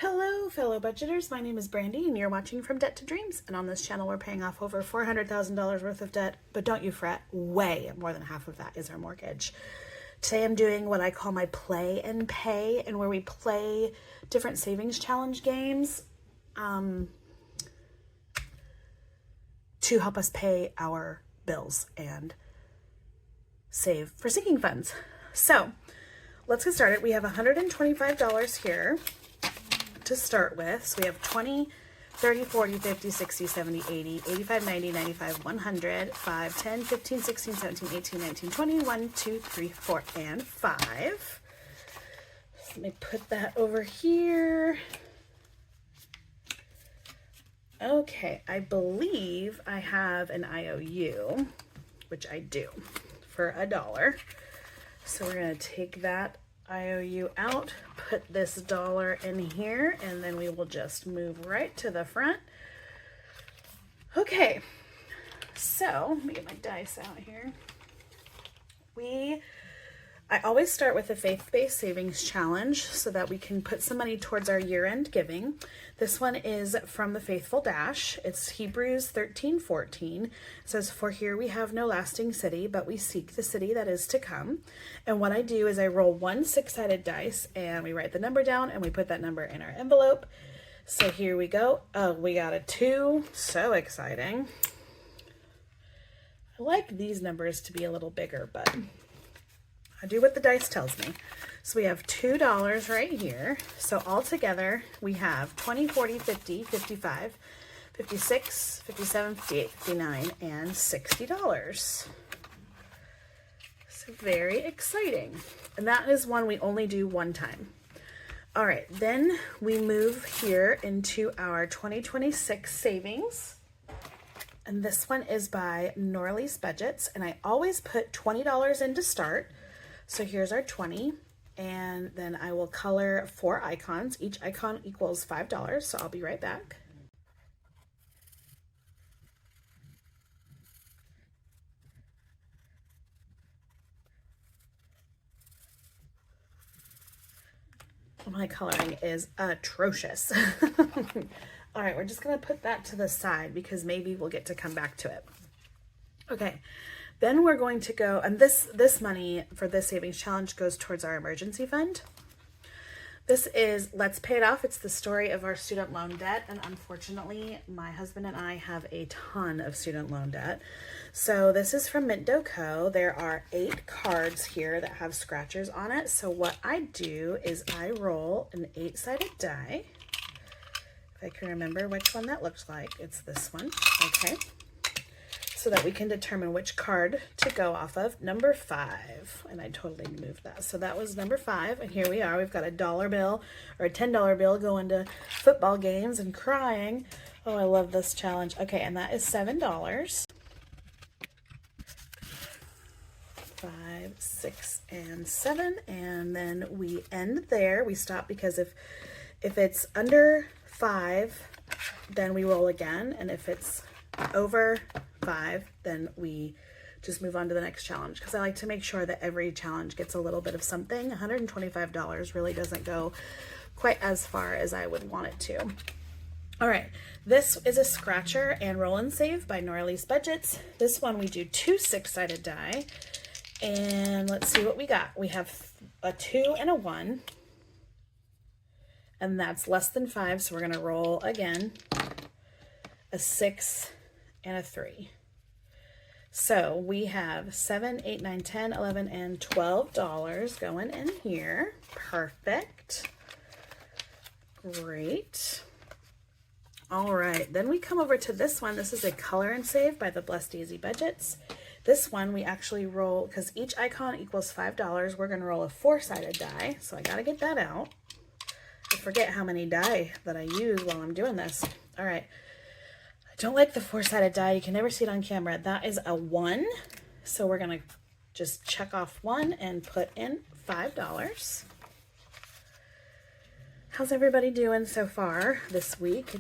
Hello, fellow budgeters. My name is Brandy, and you're watching From Debt to Dreams. And on this channel, we're paying off over $400,000 worth of debt. But don't you fret, way more than half of that is our mortgage. Today, I'm doing what I call my play and pay, and where we play different savings challenge games to help us pay our bills and save for sinking funds. So let's get started. We have $125 here to start with. So we have 20, 30, 40, 50, 60, 70, 80, 85, 90, 95, 100, 5, 10, 15, 16, 17, 18, 19, 20, 1, 2, 3, 4, and 5. So let me put that over here. Okay, I believe I have an IOU, which I do, for $1. So we're going to take that IOU out, put this dollar in here, and then we will just move right to the front. Okay, so let me get my dice out here. I always start with a faith-based savings challenge so that we can put some money towards our year-end giving. This one is from the Faithful Dash. It's Hebrews 13:14. It says, "For here we have no lasting city, but we seek the city that is to come." And what I do is I roll one 6-sided dice and we write the number down and we put that number in our envelope. So here we go. Oh, we got a 2. So exciting. I like these numbers to be a little bigger, but I do what the dice tells me. So we have $2 right here. So all together we have 20, 40, 50, 55, 56, 57, 58, 59, and $60. So very exciting. And that is one we only do one time. All right, then we move here into our 2026 savings. And this one is by Norley's Budgets. And I always put $20 in to start. So here's our 20, and then I will color 4 icons. Each icon equals $5, so I'll be right back. My coloring is atrocious. All right, we're just gonna put that to the side because maybe we'll get to come back to it. Okay. Then we're going to go, and this money for this savings challenge goes towards our emergency fund. This is Let's Pay It Off. It's the story of our student loan debt, and unfortunately, my husband and I have a ton of student loan debt. So this is from Mint Co. There are 8 cards here that have scratchers on it. So what I do is I roll an 8-sided die. If I can remember which one that looks like, it's this one. Okay. So that we can determine which card to go off of. Number 5, and I totally moved that. So that was number 5, and here we are. We've got a $1 bill or a $10 bill going to football games and crying. Oh, I love this challenge. Okay, and that is $7. 5, 6, and 7, and then we end there. We stop because if it's under 5, then we roll again, and if it's over 5, then we just move on to the next challenge, because I like to make sure that every challenge gets a little bit of something. $125 really doesn't go quite as far as I would want it to. All right, this is a scratcher and roll and save by Norley's Budgets. This one we do 2 6-sided die, and let's see what we got. We have a 2 and a 1, and that's less than 5, so we're gonna roll again. A 6 and a 3. So we have $7, 8, 9, 10, 11, and $12 going in here. Perfect. Great. All right, then we come over to this one. This is a color and save by the Blessed Easy Budgets. This one we actually roll, because each icon equals $5, we're gonna roll a 4-sided die. So I gotta get that out. I forget how many die that I use while I'm doing this. All right. Don't like the 4-sided die. You can never see it on camera. That is a 1. So we're going to just check off 1 and put in $5. How's everybody doing so far this week?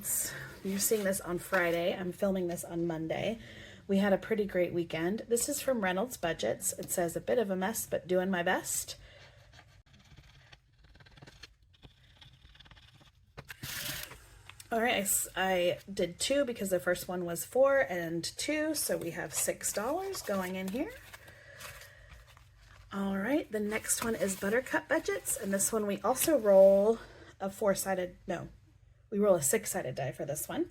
You're seeing this on Friday. I'm filming this on Monday. We had a pretty great weekend. This is from Reynolds Budgets. It says, "A bit of a mess, but doing my best." All right, I did 2 because the first one was 4 and 2, so we have $6 going in here. All right, the next one is Buttercup Budgets, and this one we also roll a 4-sided, no, we roll a 6-sided die for this one.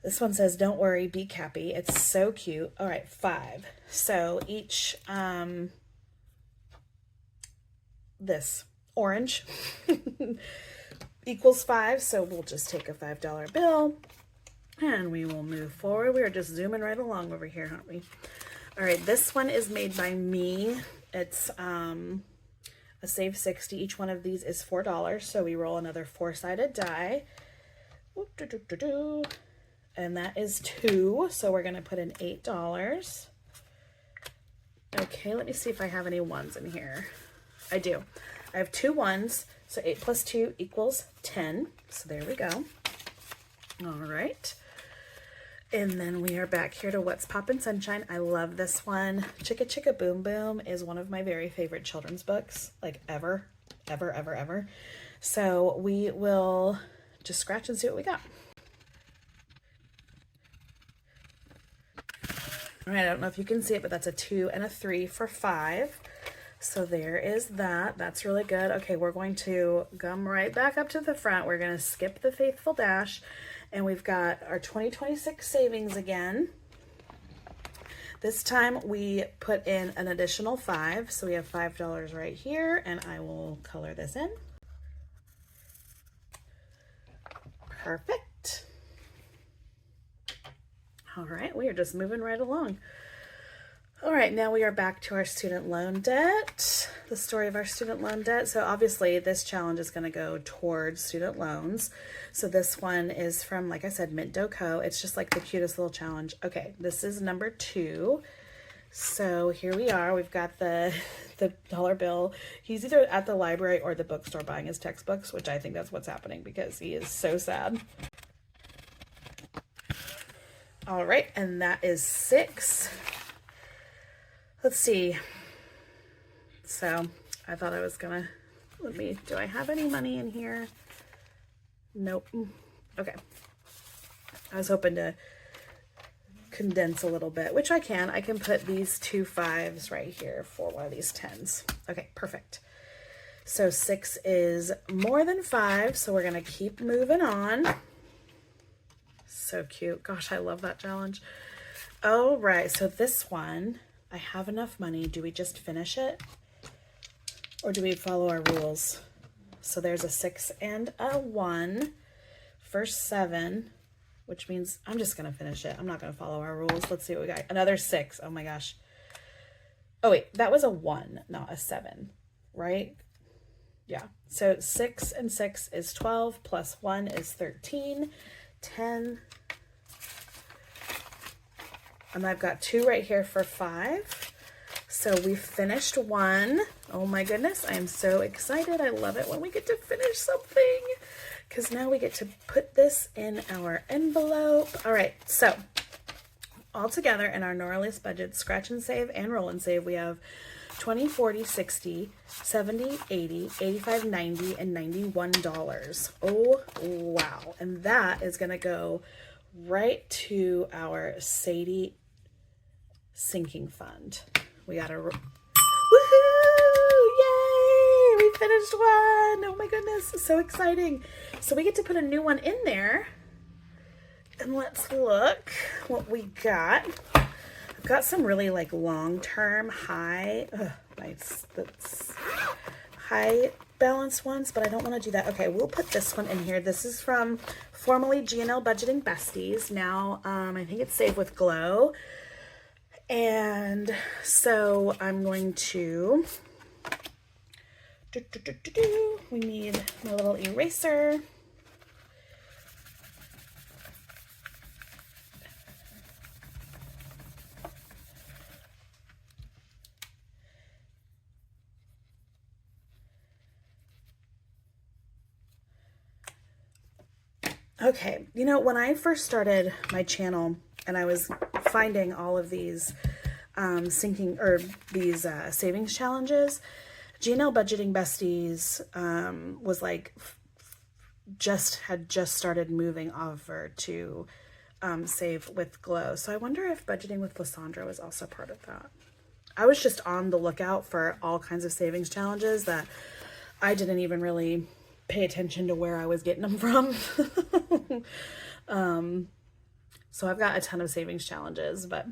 This one says, don't worry, be Capy. It's so cute. All right, 5. So each, this orange equals 5. So we'll just take a $5 bill and we will move forward. We are just zooming right along over here, aren't we? All right, this one is made by me. It's a save 60. Each one of these is $4. So we roll another 4-sided die. And that is 2. So we're going to put in $8. Okay, let me see if I have any 1s in here. I do. I have 2 1s. So 8 plus 2 equals 10. So there we go. All right. And then we are back here to What's Poppin' Sunshine. I love this one. Chicka Chicka Boom Boom is one of my very favorite children's books, like ever. So we will just scratch and see what we got. All right, I don't know if you can see it, but that's a 2 and a 3 for 5. So there is that. That's really good. Okay, we're going to come right back up to the front. We're going to skip the Faithful Dash, and we've got our 2026 savings again. This time we put in an additional 5, so we have $5 right here, and I will color this in. Perfect. All right, we are just moving right along. All right, now we are back to our student loan debt, the story of our student loan debt. So obviously this challenge is going to go towards student loans. So this one is from, like I said, Mint Dough Co. It's just like the cutest little challenge. Okay, this is number 2. So here we are. We've got the dollar bill. He's either at the library or the bookstore buying his textbooks, which I think that's what's happening because he is so sad. All right, and that is 6. Let's see. So I thought I was gonna, do I have any money in here? Nope. Okay. I was hoping to condense a little bit, which I can. I can put these 2 5s right here for one of these 10s. Okay, perfect. So 6 is more than 5, so we're gonna keep moving on. So cute. Gosh, I love that challenge. All right, so this one, I have enough money. Do we just finish it? Or do we follow our rules? So there's a 6 and a 1 for 7, which means I'm just going to finish it. I'm not going to follow our rules. Let's see what we got. Another 6. Oh my gosh. Oh wait, that was a 1, not a 7, right? Yeah. So 6 and 6 is 12 plus 1 is 13. 10, and I've got 2 right here for 5. So we finished 1. Oh my goodness, I am so excited. I love it when we get to finish something because now we get to put this in our envelope. All right, so all together in our Norliest budget, scratch and save and roll and save, we have 20, 40, 60, 70, 80, 85, 90, and $91. Oh, wow. And that is going to go right to our Sadie sinking fund. We got a, woohoo! Yay! We finished 1. Oh my goodness. So exciting. So we get to put a new one in there. And let's look what we got. Got some really like long-term high high balance ones, but I don't want to do that. Okay, we'll put this one in here. This is from formerly G&L Budgeting Besties. Now I think it's Save with Glow, and so I'm going to we need my little eraser. Okay, you know, when I first started my channel and I was finding all of these savings challenges, G&L Budgeting Besties was like had just started moving over to save with Glow. So I wonder if budgeting with Lysandra was also part of that. I was just on the lookout for all kinds of savings challenges that I didn't even really pay attention to where I was getting them from. So I've got a ton of savings challenges, but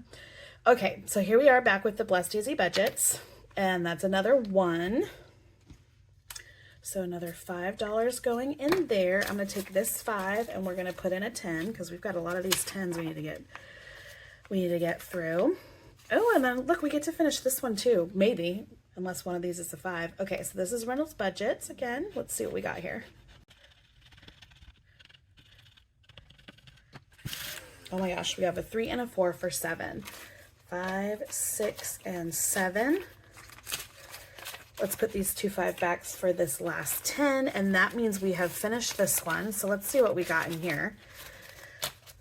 okay. So here we are back with the Blessed Easy budgets, and that's another one. So another $5 going in there. I'm going to take this 5 and we're going to put in a 10 because we've got a lot of these 10s we need to get through. Oh, and then look, we get to finish this one too. Maybe, unless one of these is a 5. Okay, so this is Reynolds budgets again. Let's see what we got here. Oh my gosh, we have a 3 and a 4 for 7. 5, 6, and 7. Let's put these 2 5-backs for this last 10, and that means we have finished this one. So let's see what we got in here.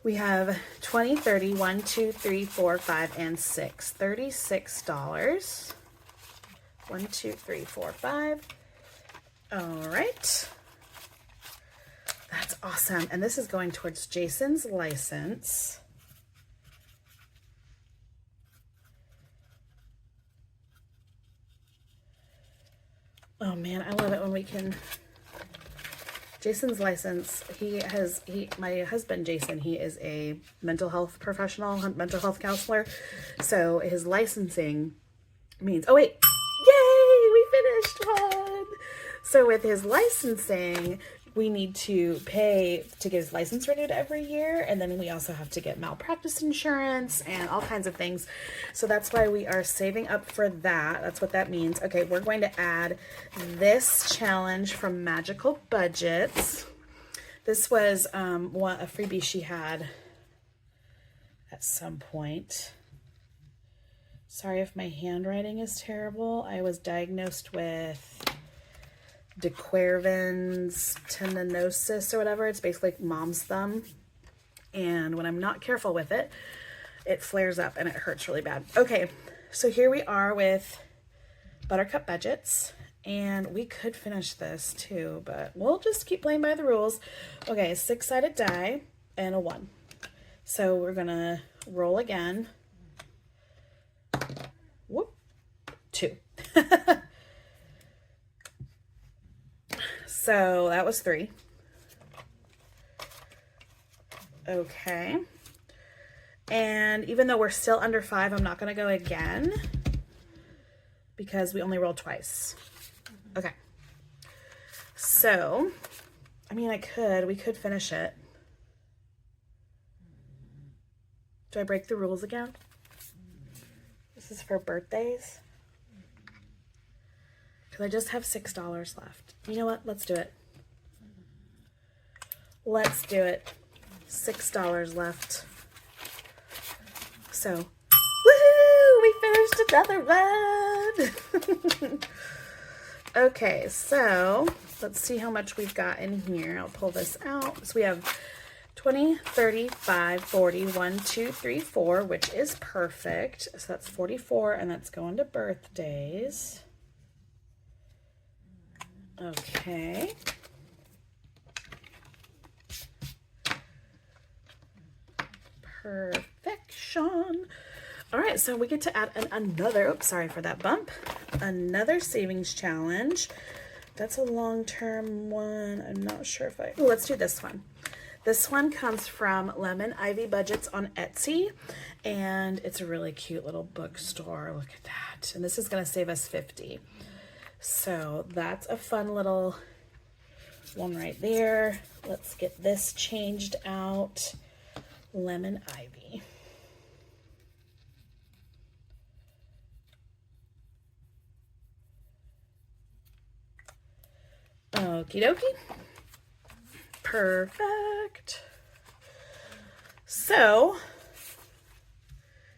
We have 20, 30, 1, 2, 3, 4, 5, and 6. $36. 1, 2, 3, 4, 5. All right. That's awesome. And this is going towards Jason's license. Oh man, I love it when we can... Jason's license, my husband, Jason, he is a mental health professional, mental health counselor. So his licensing means, oh wait, yay, we finished one. So with his licensing, we need to pay to get his license renewed every year. And then we also have to get malpractice insurance and all kinds of things. So that's why we are saving up for that. That's what that means. Okay, we're going to add this challenge from Magical Budgets. This was a freebie she had at some point. Sorry if my handwriting is terrible. I was diagnosed with de Quervain's tendinosis or whatever. It's basically mom's thumb. And when I'm not careful with it, it flares up and it hurts really bad. Okay, so here we are with Buttercup budgets. And we could finish this too, but we'll just keep playing by the rules. Okay, 6-sided die and a 1. So we're gonna roll again. Whoop, 2. So that was 3. Okay. And even though we're still under 5, I'm not going to go again because we only rolled twice. Okay. So, I mean, we could finish it. Do I break the rules again? This is for birthdays. Because I just have $6 left. You know what? Let's do it. Let's do it. $6 left. So, woohoo! We finished another one! Okay, so let's see how much we've got in here. I'll pull this out. So we have 20, 35, 40, 1, 2, 3, 4, which is perfect. So that's 44, and that's going to birthdays. Okay. Perfection. All right, so we get to add another, oops, sorry for that bump, another savings challenge. That's a long-term one. I'm not sure if let's do this one. This one comes from Lemon Ivy Budgets on Etsy, and it's a really cute little bookstore. Look at that. And this is going to save us 50. So that's a fun little one right there. Let's get this changed out. Lemon Ivy. Okie dokie. Perfect. So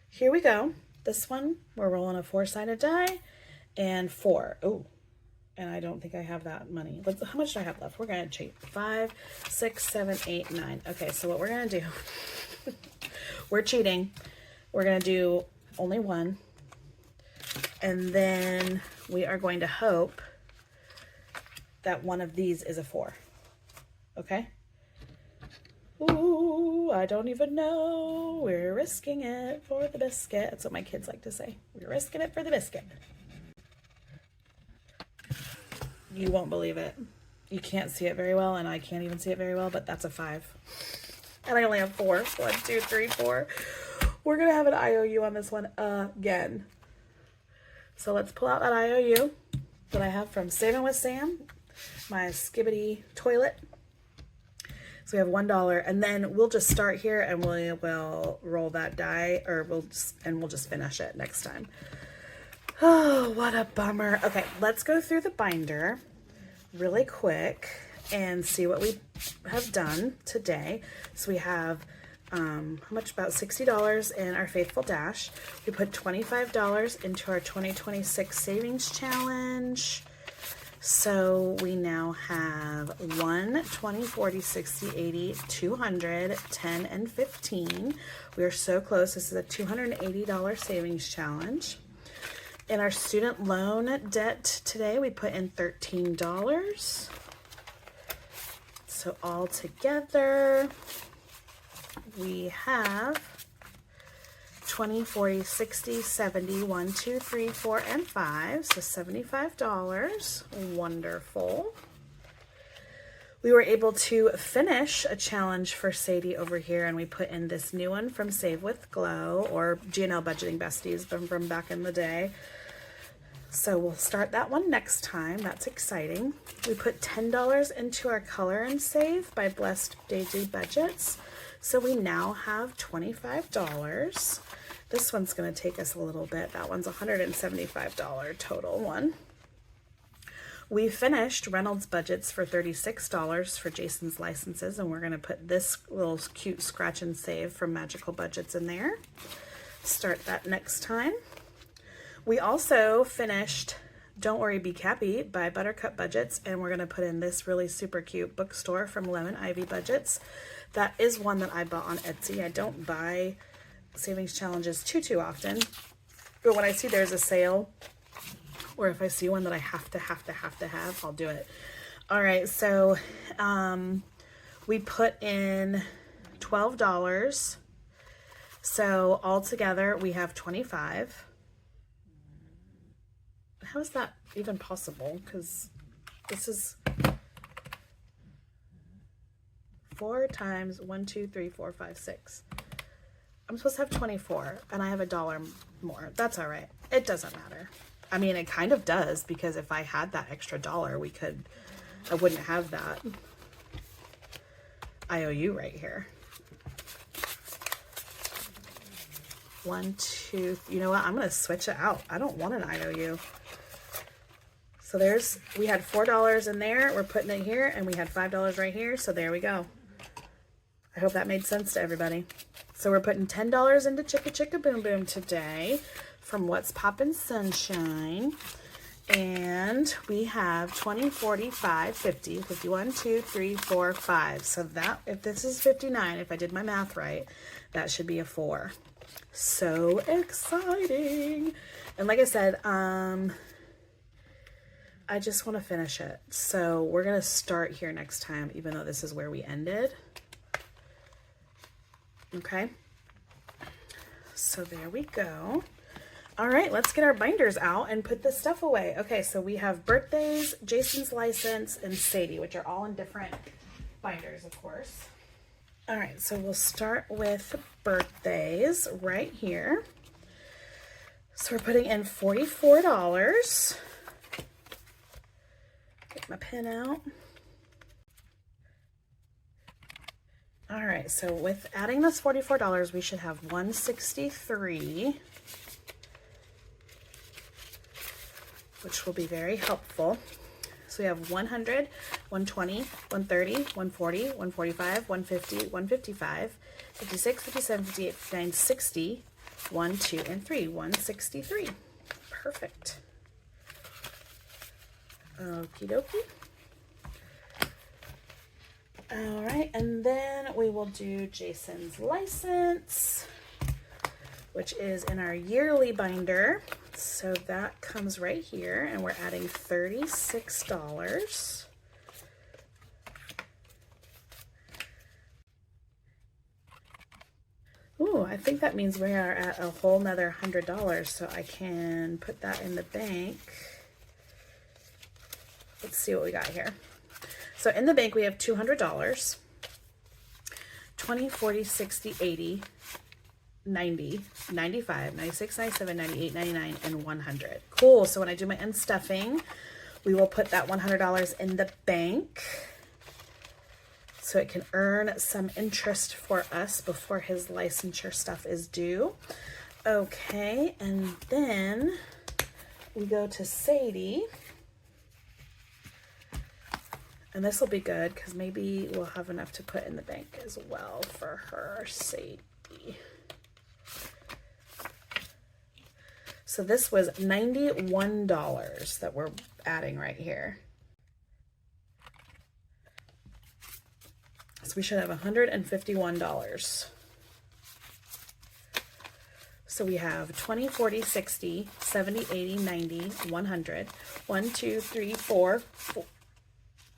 here we go. This one, we're rolling a 4-sided die and 4. Oh, and I don't think I have that money. How much do I have left? We're going to cheat. 5, 6, 7, 8, 9. Okay, so what we're going to do, we're cheating. We're going to do only 1. And then we are going to hope that one of these is a 4. Okay. Ooh, I don't even know. We're risking it for the biscuit. That's what my kids like to say. We're risking it for the biscuit. You won't believe it. You can't see it very well, and I can't even see it very well, but that's a 5. And I only have 4. 1, 2, 3, 4. We're going to have an IOU on this one again. So let's pull out that IOU that I have from Saving with Sam, my Skibbity toilet. So we have $1, and then we'll just start here and we will roll that die, or we'll just finish it next time. Oh, what a bummer. Okay, let's go through the binder really quick and see what we have done today. So we have how much? About $60 in our Faithful Dash. We put $25 into our 2026 savings challenge. So we now have 1, 20, 40, 60, 80, 200, 10, and 15. We are so close. This is a $280 savings challenge. In our student loan debt today, we put in $13. So all together, we have 20, 40, 60, 70, 1, 2, 3, 4, and 5. So $75. Wonderful. We were able to finish a challenge for Sadie over here, and we put in this new one from Save with Glow, or GNL Budgeting Besties from back in the day. So we'll start that one next time. That's exciting. We put $10 into our Color and Save by Blessed Daisy Budgets. So we now have $25. This one's going to take us a little bit. That one's $175 total one. We finished Reynolds budgets for $36 for Jason's licenses, and we're going to put this little cute scratch and save from Magical Budgets in there. Start that next time. We also finished Don't Worry, Be Capy by Buttercup Budgets, and we're going to put in this really super cute bookstore from Lemon Ivy Budgets. That is one that I bought on Etsy. I don't buy savings challenges too often, but when I see there's a sale, or if I see one that I have to have, I'll do it. All right, so we put in $12. So all together we have 25. How is that even possible? Because this is 4 times 1, 2, 3, 4, 5, 6. I'm supposed to have 24, and I have $1 more. That's all right. It doesn't matter. I mean, it kind of does, because if I had that extra $1, I wouldn't have that IOU right here. 1, 2, you know what? I'm going to switch it out. I don't want an IOU. So we had $4 in there. We're putting it here, and we had $5 right here. So there we go. I hope that made sense to everybody. So we're putting $10 into Chicka Chicka Boom Boom today from What's Poppin' Sunshine. And we have 20, 40, 5, 50, 51, 2, 3, 4, 5. So that, if this is 59, if I did my math right, that should be a 4. So exciting. And like I said, I just want to finish it. So we're going to start here next time, even though this is where we ended. Okay. So there we go. All right, let's get our binders out and put this stuff away. Okay, so we have birthdays, Jason's license, and Sadie, which are all in different binders, of course. All right, so we'll start with birthdays right here. So we're putting in $44. Get my pen out. All right, so with adding this $44, we should have $163, which will be very helpful. So we have 100, 120, 130, 140, 145, 150, 155, 56, 57, 58, 59, 60, 1, 2, and 3, 163. Perfect. Okie dokie. All right, and then we will do Jason's license, which is in our yearly binder. So that comes right here, and we're adding $36. Oh, I think that means we are at a whole nother $100, so I can put that in the bank. Let's see what we got here. So in the bank we have $200, 20, 40, 60, 80, 90, 95, 96, 97, 98, 99, and 100. Cool. So when I do my end stuffing, we will put that $100 in the bank so it can earn some interest for us before his licensure stuff is due. Okay, and then we go to Sadie. And this will be good because maybe we'll have enough to put in the bank as well for her, Sadie. So this was $91 that we're adding right here. So we should have $151. So we have 20, 40, 60, 70, 80, 90, 100, 1, 2, 3, 4,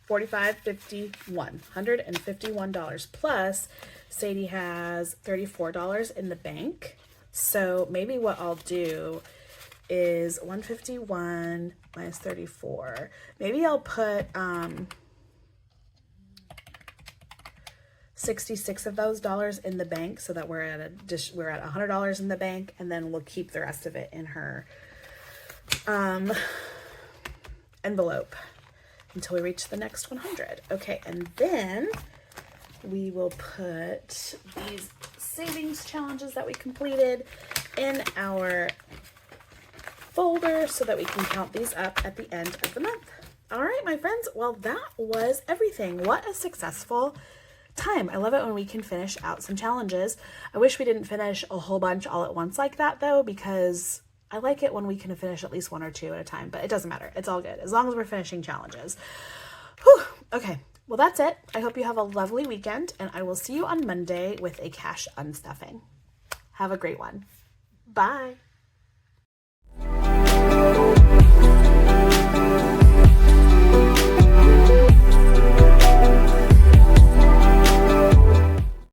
45, 51, $151 plus Sadie has $34 in the bank. So maybe what I'll do is 151 minus 34. Maybe I'll put 66 of those dollars in the bank so that we're at $100 in the bank, and then we'll keep the rest of it in her envelope until we reach the next 100. Okay, and then we will put these savings challenges that we completed in our folder so that we can count these up at the end of the month. All right, my friends, well, that was everything. What a successful time. I love it when we can finish out some challenges. I wish we didn't finish a whole bunch all at once like that though, because I like it when we can finish at least one or two at a time, but it doesn't matter. It's all good as long as we're finishing challenges. Whew. Okay, well, that's it. I hope you have a lovely weekend, and I will see you on Monday with a cash unstuffing. Have a great one. Bye.